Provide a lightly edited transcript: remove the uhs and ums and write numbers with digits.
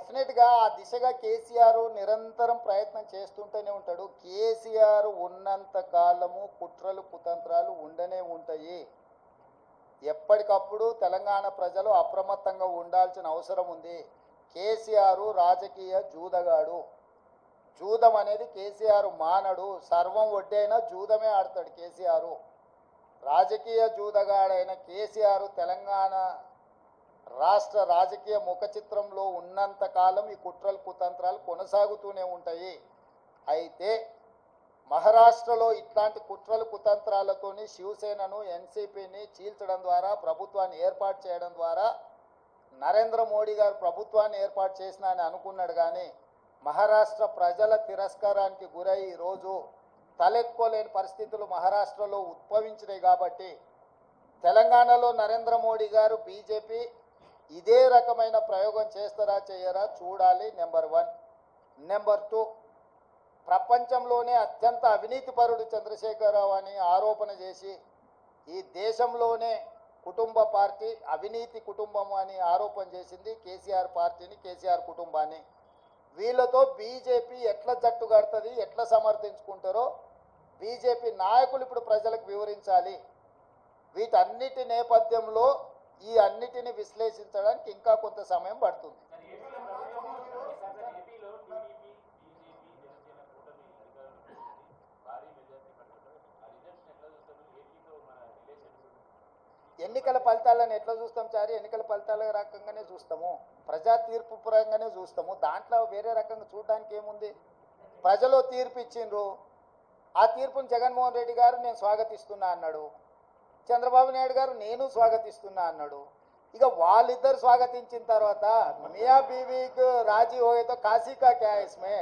డెఫినెట్గా ఆ దిశగా కేసీఆర్ నిరంతరం ప్రయత్నం చేస్తుంటూనే ఉంటాడు. కేసీఆర్ ఉన్నంత కాలము కుట్రలు కుతంత్రాలు ఉండనే ఉంటాయి. ఎప్పటికప్పుడు తెలంగాణ ప్రజలు అప్రమత్తంగా ఉండాల్సిన అవసరం ఉంది. కేసీఆర్ రాజకీయ జూదగాడు. జూదం అనేది కేసీఆర్ మానడు. సర్వం ఒడ్డైనా జూదమే ఆడతాడు కేసీఆర్. రాజకీయ జూదగాడైన కేసీఆర్ తెలంగాణ రాష్ట్ర రాజకీయ ముఖ చిత్రంలో ఉన్నంత కాలం ఈ కుట్రలు కుతంత్రాలు కొనసాగుతూనే ఉంటాయి. అయితే మహారాష్ట్రలో ఇట్లాంటి కుట్రలు కుతంత్రాలతోని శివసేనను ఎన్సీపీని చీల్చడం ద్వారా ప్రభుత్వాన్ని ఏర్పాటు చేయడం ద్వారా నరేంద్ర మోడీ గారు ప్రభుత్వాన్ని ఏర్పాటు చేసినా అని అనుకున్నాడు. కానీ మహారాష్ట్ర ప్రజల తిరస్కారానికి గురై ఈరోజు తలెత్తుకోలేని పరిస్థితులు మహారాష్ట్రలో ఉద్భవించినాయి. కాబట్టి తెలంగాణలో నరేంద్ర మోడీ గారు బీజేపీ ఇదే రకమైన ప్రయోగం చేస్తారా చేయరా చూడాలి. నెంబర్ 1. నెంబర్ 2, ప్రపంచంలోనే అత్యంత అవినీతిపరుడు చంద్రశేఖరరావు అని ఆరోపణ చేసి ఈ దేశంలోనే కుటుంబ పార్టీ అవినీతి కుటుంబం అని ఆరోపణ చేసింది కేసీఆర్ పార్టీని, కేసీఆర్ కుటుంబాన్ని. వీళ్ళతో బీజేపీ ఎట్లా జట్టు కడుతుంది, ఎట్లా సమర్థించుకుంటారో బీజేపీ నాయకులు ఇప్పుడు ప్రజలకు వివరించాలి. వీటన్నిటి నేపథ్యంలో ఈ అన్నిటిని విశ్లేషించడానికి ఇంకా కొంత సమయం పడుతుంది. ఎన్నికల ఫలితాలను ఎట్లా చూస్తాం చారి? ఎన్నికల ఫలితాల రకంగానే చూస్తాము, ప్రజా తీర్పు పరంగానే చూస్తాము. దాంట్లో వేరే రకంగా చూడడానికి ఏముంది? ప్రజలు తీర్పు ఇచ్చిండ్రు. ఆ తీర్పును జగన్మోహన్ రెడ్డి గారు నేను స్వాగతిస్తున్నా అన్నాడు. చంద్రబాబు నాయుడు గారు నేను స్వాగతిస్తున్నా అన్నాడు. ఇక వాళ్ళిద్దరు స్వాగతించిన తర్వాత మియా బీవీకి రాజీ హోయేతో కాశీ కా క్యా ఇస్మే